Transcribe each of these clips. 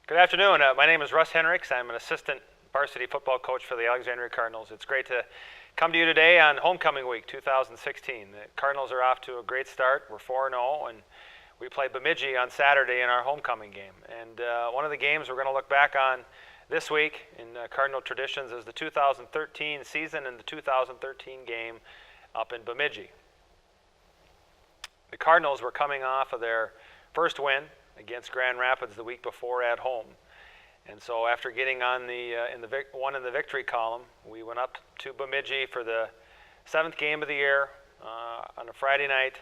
Good afternoon. My name is Russ Hinrichs. I'm an assistant varsity football coach for the Alexandria Cardinals. It's great to come to you today on homecoming week 2016. The Cardinals are off to a great start. We're 4-0, and we play Bemidji on Saturday in our homecoming game. And one of the games we're going to look back on this week in Cardinal traditions is the 2013 season and the 2013 game up in Bemidji. The Cardinals were coming off of their first win against Grand Rapids the week before at home. And so after getting on in the victory column, we went up to Bemidji for the 7th game of the year on a Friday night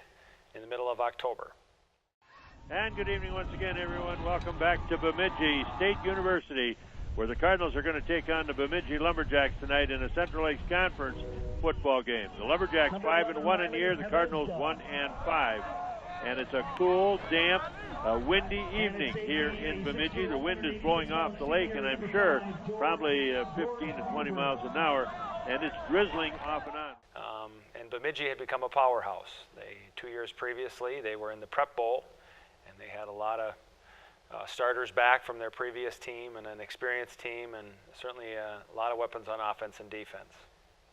in the middle of October. And good evening once again, everyone. Welcome back to Bemidji State University, where the Cardinals are going to take on the Bemidji Lumberjacks tonight in a Central Lakes Conference football game. The Lumberjacks 5-1 in the year, the Cardinals 1-5. And it's a cool, damp, windy evening here in Bemidji. The wind is blowing off the lake, and I'm sure probably 15 to 20 miles an hour, and it's drizzling off and on. And Bemidji had become a powerhouse. 2 years previously, they were in the Prep Bowl, and they had a lot of starters back from their previous team and an experienced team, and certainly a lot of weapons on offense and defense.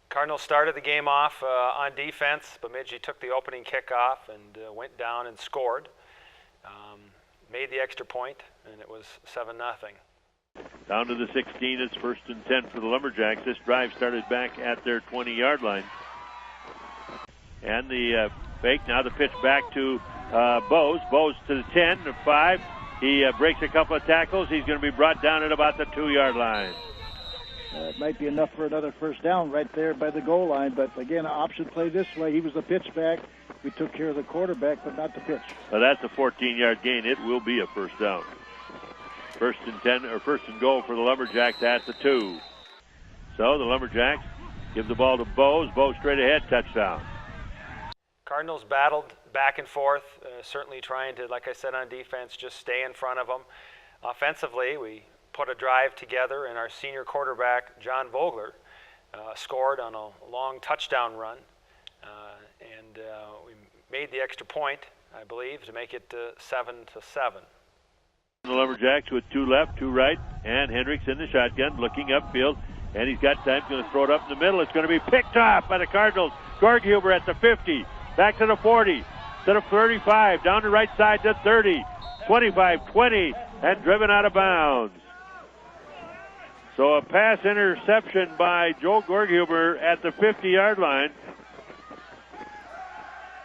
Cardinals started the game off on defense. Bemidji took the opening kickoff and went down and scored. Made the extra point, and it was 7-0. Down to the 16, it's 1st and 10 for the Lumberjacks. This drive started back at their 20-yard line. And the fake, now the pitch back to Bose. Bose to the 10, the 5. He breaks a couple of tackles. He's going to be brought down at about the 2-yard line. It might be enough for another first down right there by the goal line, but again, option play this way. He was the pitch back. We took care of the quarterback, but not the pitch. Well, that's a 14-yard gain. It will be a first down. 1st and 10, or 1st and goal for the Lumberjacks at the 2. So the Lumberjacks give the ball to Bose. Bose straight ahead, touchdown. Cardinals battled back and forth, certainly trying to, like I said, on defense, just stay in front of them. Offensively, we put a drive together, and our senior quarterback, John Vogler, scored on a long touchdown run. And we made the extra point, I believe, to make it 7-7. The Lumberjacks with 2 left, 2 right, and Hinrichs in the shotgun, looking upfield, and he's got time, going to throw it up in the middle. It's going to be picked off by the Cardinals. Gorghuber at the 50, back to the 40, to the 35, down the right side to 30, 25, 20, and driven out of bounds. So a pass interception by Joe Gorghuber at the 50-yard line.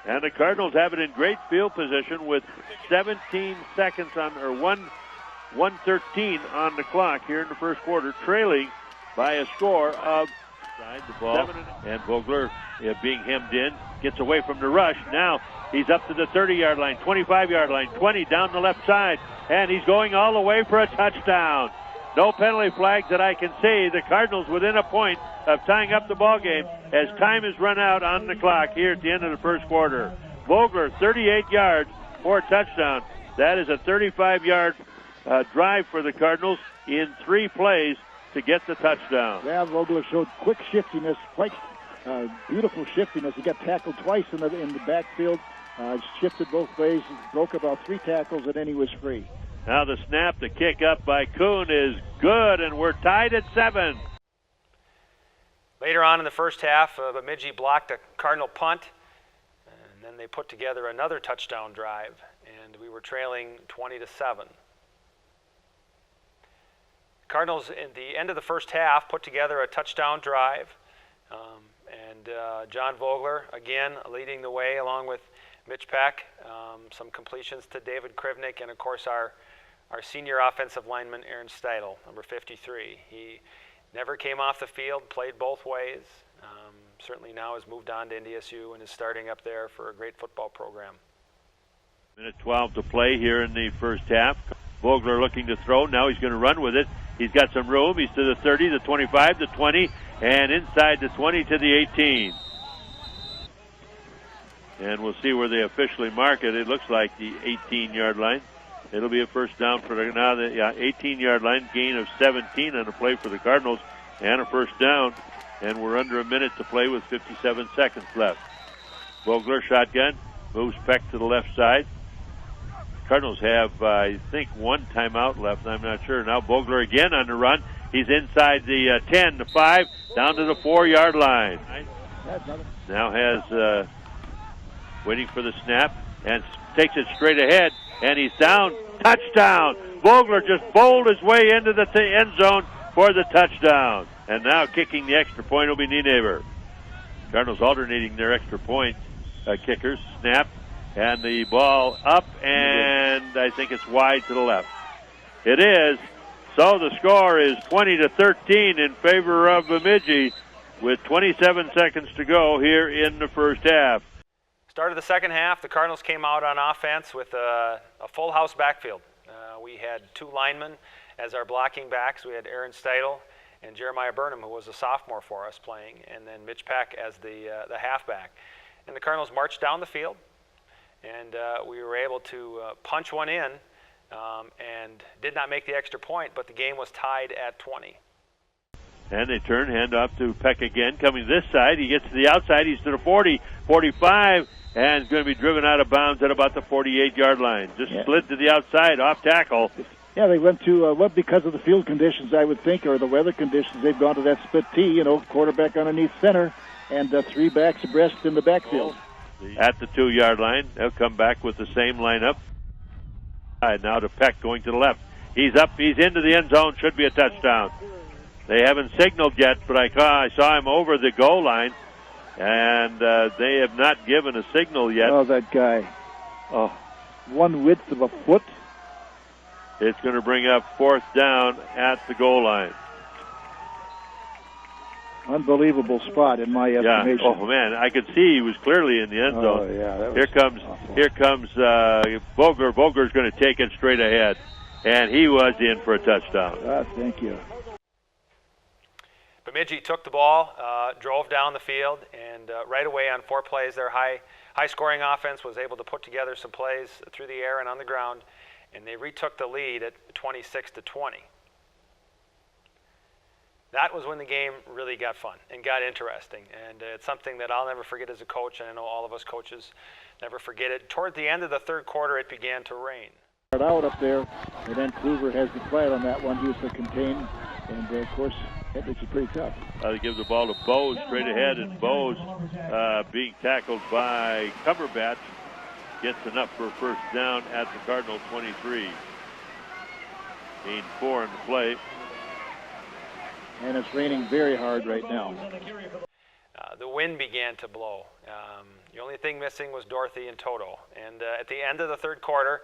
And the Cardinals have it in great field position with 17 seconds on, or 1:13 on the clock here in the first quarter, trailing by a score of the ball. And Vogler being hemmed in, gets away from the rush. Now he's up to the 30-yard line, 25-yard line, 20 down the left side, and he's going all the way for a touchdown. No penalty flags that I can see. The Cardinals within a point of tying up the ball game as time is run out on the clock here at the end of the first quarter. Vogler, 38 yards for a touchdown. That is a 35-yard drive for the Cardinals in 3 plays to get the touchdown. Yeah, Vogler showed quick shiftiness, quite beautiful shiftiness. He got tackled twice in the backfield, shifted both ways, broke about 3 tackles, and then he was free. Now the snap, the kick up by Kuhn is good, and we're tied at 7. Later on in the first half, Bemidji blocked a Cardinal punt, and then they put together another touchdown drive, and we were trailing 20-7. Cardinals, in the end of the first half, put together a touchdown drive, and John Vogler, again, leading the way along with Mitch Peck, some completions to David Krivnick, and of course our senior offensive lineman, Aaron Steidel, number 53. He never came off the field, played both ways. Certainly now has moved on to NDSU and is starting up there for a great football program. Minute 12 to play here in the first half. Vogler looking to throw. Now he's going to run with it. He's got some room. He's to the 30, the 25, the 20, and inside the 20 to the 18. And we'll see where they officially mark it. It looks like the 18-yard line. It'll be a first down for the 18-yard line, gain of 17 on the play for the Cardinals, and a first down. And we're under a minute to play with 57 seconds left. Vogler shotgun, moves Peck to the left side. Cardinals have, I think, one timeout left. I'm not sure. Now Vogler again on the run. He's inside the 10, the 5, down to the 4-yard line. Now has waiting for the snap and takes it straight ahead, and he's down. Touchdown! Vogler just bowled his way into the end zone for the touchdown. And now kicking the extra point will be Nienaber. Cardinals alternating their extra point kickers. Snap, and the ball up, and I think it's wide to the left. It is. So the score is 20-13 in favor of Bemidji with 27 seconds to go here in the first half. Start of the second half, the Cardinals came out on offense with a full house backfield. We had 2 linemen as our blocking backs. We had Aaron Steidel and Jeremiah Burnham, who was a sophomore for us playing, and then Mitch Peck as the halfback. And the Cardinals marched down the field, and we were able to punch one in and did not make the extra point, but the game was tied at 20. And they turn, hand off to Peck again, coming this side. He gets to the outside. He's to the 40, 45, and is going to be driven out of bounds at about the 48-yard line. Just slid to the outside, off tackle. Yeah, they went to, because of the field conditions, I would think, or the weather conditions, they've gone to that split T, quarterback underneath center, and 3 backs abreast in the backfield. At the 2-yard line, they'll come back with the same lineup. Now to Peck going to the left. He's up, he's into the end zone, should be a touchdown. They haven't signaled yet, but I saw him over the goal line, and they have not given a signal yet. Oh, that guy. Oh, 1/width of a foot. It's going to bring up 4th down at the goal line. Unbelievable spot in my estimation. Yeah. Oh man, I could see he was clearly in the end zone. Oh yeah, that was Here comes Vogler. Vogler's going to take it straight ahead, and he was in for a touchdown. Thank you. Bemidji took the ball, drove down the field, and right away on 4 plays, their high-scoring offense was able to put together some plays through the air and on the ground, and they retook the lead at 26-20. That was when the game really got fun and got interesting, and it's something that I'll never forget as a coach, and I know all of us coaches never forget it. Toward the end of the third quarter, it began to rain. Out up there, and then Kluver has the flat on that one. He was to contain, and of course, that makes it pretty tough. They give the ball to Bowes straight ahead, and Bowes being tackled by Cumberbatch gets enough for a first down at the Cardinal 23. Gain 4 in the play. And it's raining very hard right now. The wind began to blow. The only thing missing was Dorothy and Toto. And at the end of the third quarter,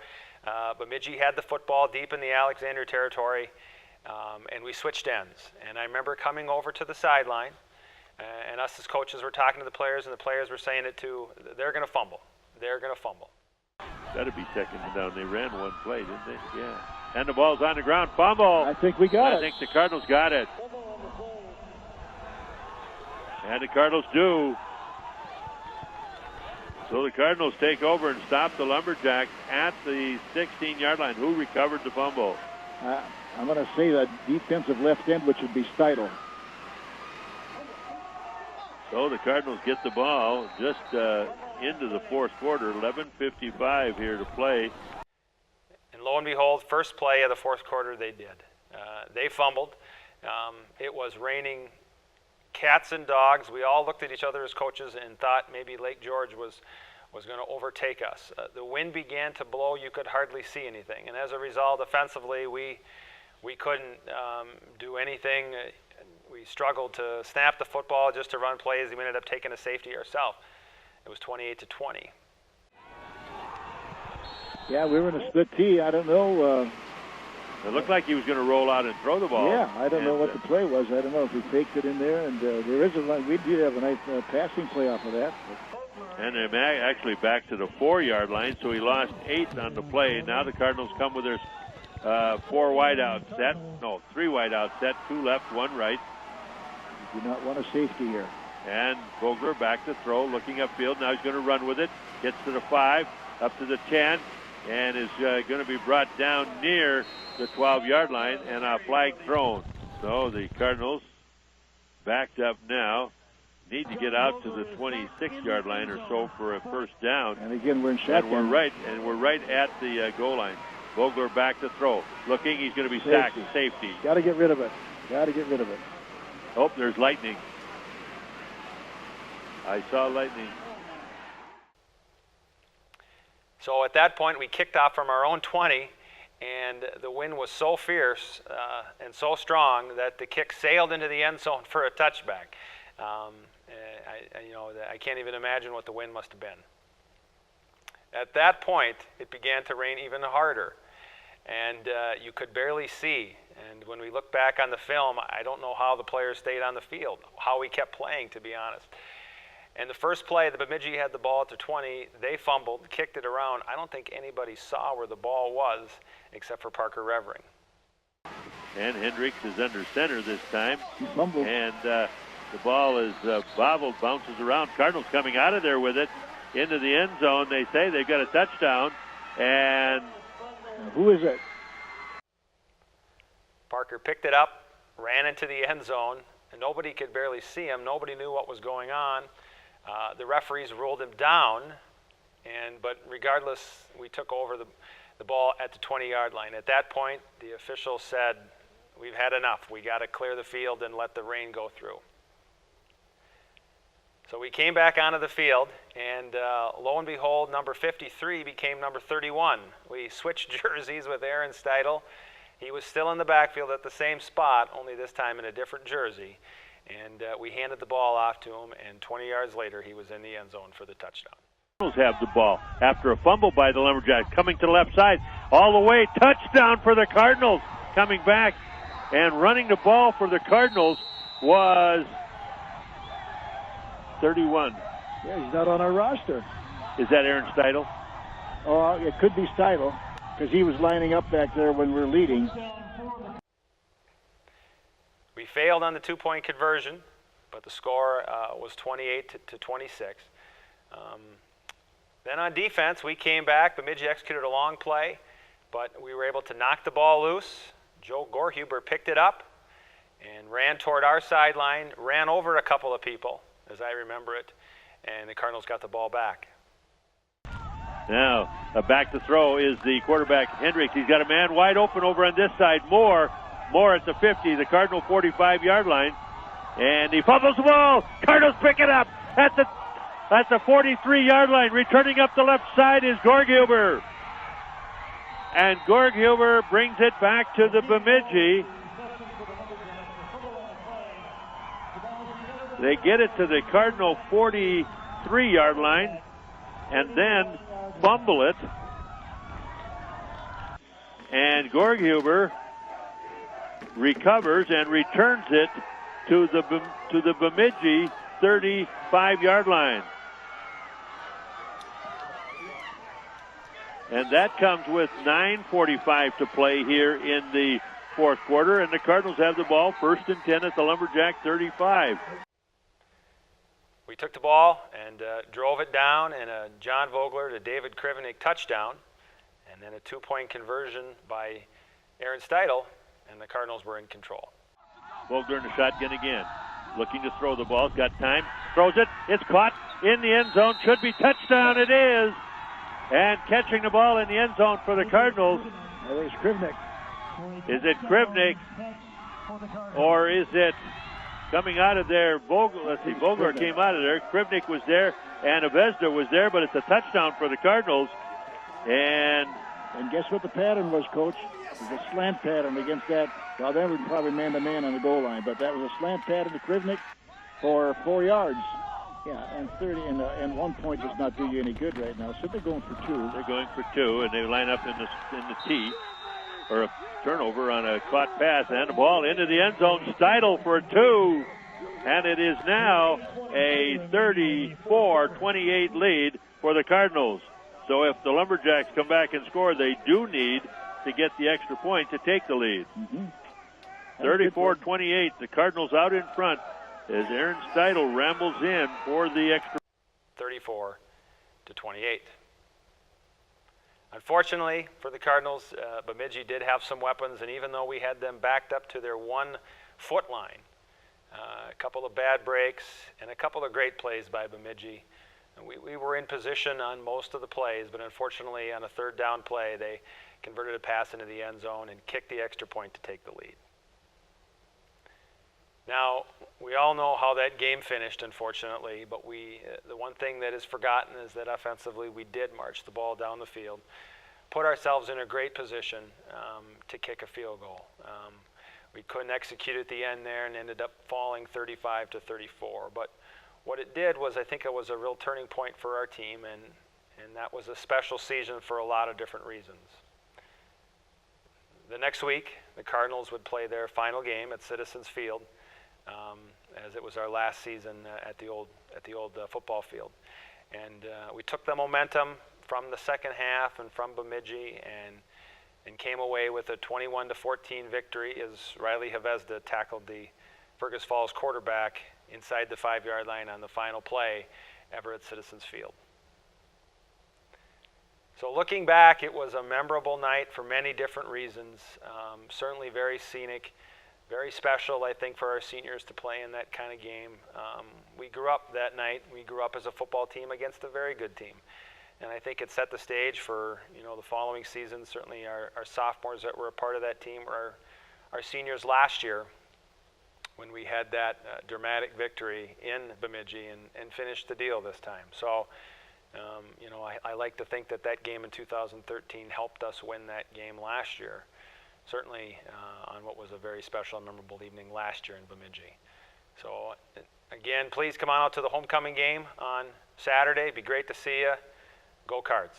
Bemidji had the football deep in the Alexandria territory, and we switched ends. And I remember coming over to the sideline, and us as coaches were talking to the players, and the players were saying it too. They're going to fumble. They're going to fumble. Got to be 2nd down. They ran one play, didn't they? Yeah. And the ball's on the ground. Fumble. I think we got it. I think the Cardinals got it. And the Cardinals do. So the Cardinals take over and stop the Lumberjacks at the 16-yard line. Who recovered the fumble? I'm going to say the defensive left end, which would be Steidel. So the Cardinals get the ball just into the fourth quarter. 11:55 here to play. And lo and behold, first play of the fourth quarter, they did. They fumbled. It was raining cats and dogs. We all looked at each other as coaches and thought maybe Lake George was going to overtake us. The wind began to blow. You could hardly see anything. And as a result, offensively, we couldn't do anything. We struggled to snap the football just to run plays. We ended up taking a safety ourselves. It was 28-20. Yeah, we were in a split T. I don't know. It looked like he was going to roll out and throw the ball. Yeah, I don't know what the play was. I don't know if he faked it in there. And there is we do have a nice passing play off of that. And they're actually back to the 4-yard line, so he lost 8 on the play. Now the Cardinals come with their 4 wideout set. No, 3 wideout set, 2 left, 1 right. You do not want a safety here. And Vogler back to throw, looking upfield. Now he's going to run with it. Gets to the 5, up to the 10, and is going to be brought down near the 12-yard line, and a flag thrown. So the Cardinals backed up now need to get out to the 26-yard line or so for a first down. And again, we're in shotgun. And we're right at the goal line. Vogler back to throw. Looking, he's going to be sacked. Safety. Got to get rid of it. Got to get rid of it. Oh, there's lightning. I saw lightning. So at that point, we kicked off from our own 20, and the wind was so fierce and so strong that the kick sailed into the end zone for a touchback. I can't even imagine what the wind must have been. At that point, it began to rain even harder, and you could barely see. And when we look back on the film, I don't know how the players stayed on the field, how we kept playing, to be honest. And the first play, the Bemidji had the ball at the 20. They fumbled, kicked it around. I don't think anybody saw where the ball was except for Parker Revering. And Hinrichs is under center this time. He fumbled. And the ball is bobbled, bounces around. Cardinals coming out of there with it into the end zone. They say they've got a touchdown. And who is it? Parker picked it up, ran into the end zone, and nobody could barely see him. Nobody knew what was going on. The referees ruled him down, but regardless, we took over the ball at the 20-yard line. At that point, the official said, "We've had enough. We got to clear the field and let the rain go through." So we came back onto the field, and lo and behold, number 53 became number 31. We switched jerseys with Aaron Steidel. He was still in the backfield at the same spot, only this time in a different jersey. And we handed the ball off to him, and 20 yards later, he was in the end zone for the touchdown. Cardinals have the ball after a fumble by the Lumberjacks. Coming to the left side, all the way, touchdown for the Cardinals. Coming back and running the ball for the Cardinals was 31. Yeah, he's not on our roster. Is that Aaron Steidel? Oh, it could be Steidel, because he was lining up back there when we were leading. We failed on the two-point conversion, but the score was 28 to 26. Then on defense, we came back. Bemidji executed a long play, but we were able to knock the ball loose. Joe Gorhuber picked it up and ran toward our sideline, ran over a couple of people, as I remember it, and the Cardinals got the ball back. Now, back to throw is the quarterback, Hinrichs. He's got a man wide open over on this side. More at the 50, the Cardinal 45-yard line. And he fumbles the ball. Cardinals pick it up at the 43-yard line. Returning up the left side is Gorhuber. And Gorhuber brings it back to the Bemidji. They get it to the Cardinal 43-yard line and then fumble it. And Gorhuber recovers and returns it to the Bemidji 35-yard line. And that comes with 9:45 to play here in the fourth quarter, and the Cardinals have the ball first and 10 at the Lumberjack 35. We took the ball and drove it down, and a John Vogler to David Krivenick touchdown, and then a two-point conversion by Aaron Steidel, and the Cardinals were in control. Vogler in the shotgun again, looking to throw the ball. Got time, throws it. It's caught in the end zone. Should be touchdown. It is. And catching the ball in the end zone for the Cardinals. There's Krivenick. Is it Krivenick, or is it coming out of there? Vogler came out of there. Krivenick was there, and Avezda was there, but it's a touchdown for the Cardinals. And guess what the pattern was, Coach? It was a slant pattern against that. Well, then we'd probably man-to-man on the goal line, but that was a slant pattern to Krivenick for 4 yards. Yeah, and 30 and 1 point does not do you any good right now. So they're going for two. They're going for two, and they line up in the T, or a turnover on a caught pass, and the ball into the end zone. Steidel for two, and it is now a 34-28 lead for the Cardinals. So if the Lumberjacks come back and score, they do need to get the extra point to take the lead. 34-28, the Cardinals out in front as Aaron Steidel rambles in for the extra. 34-28. Unfortunately for the Cardinals, Bemidji did have some weapons, and even though we had them backed up to their 1 foot line, a couple of bad breaks, and a couple of great plays by Bemidji. We were in position on most of the plays, but unfortunately on a third down play, they converted a pass into the end zone and kicked the extra point to take the lead. Now, we all know how that game finished, unfortunately, but the one thing that is forgotten is that offensively we did march the ball down the field, put ourselves in a great position to kick a field goal. We couldn't execute at the end there and ended up falling 35-34. But what it did was, I think it was a real turning point for our team, and that was a special season for a lot of different reasons. The next week, the Cardinals would play their final game at Citizens Field, as it was our last season at the old football field. And we took the momentum from the second half and from Bemidji and came away with a 21-14 victory as Riley Havezda tackled the Fergus Falls quarterback inside the 5-yard line on the final play ever at Citizens Field. So looking back, it was a memorable night for many different reasons. Certainly very scenic, very special, I think, for our seniors to play in that kind of game. We grew up that night. We grew up as a football team against a very good team. And I think it set the stage for, the following season. Certainly our sophomores that were a part of that team were our seniors last year when we had that dramatic victory in Bemidji and finished the deal this time. So, I like to think that game in 2013 helped us win that game last year, certainly on what was a very special and memorable evening last year in Bemidji. So, again, please come on out to the homecoming game on Saturday. It'd be great to see you. Go Cards.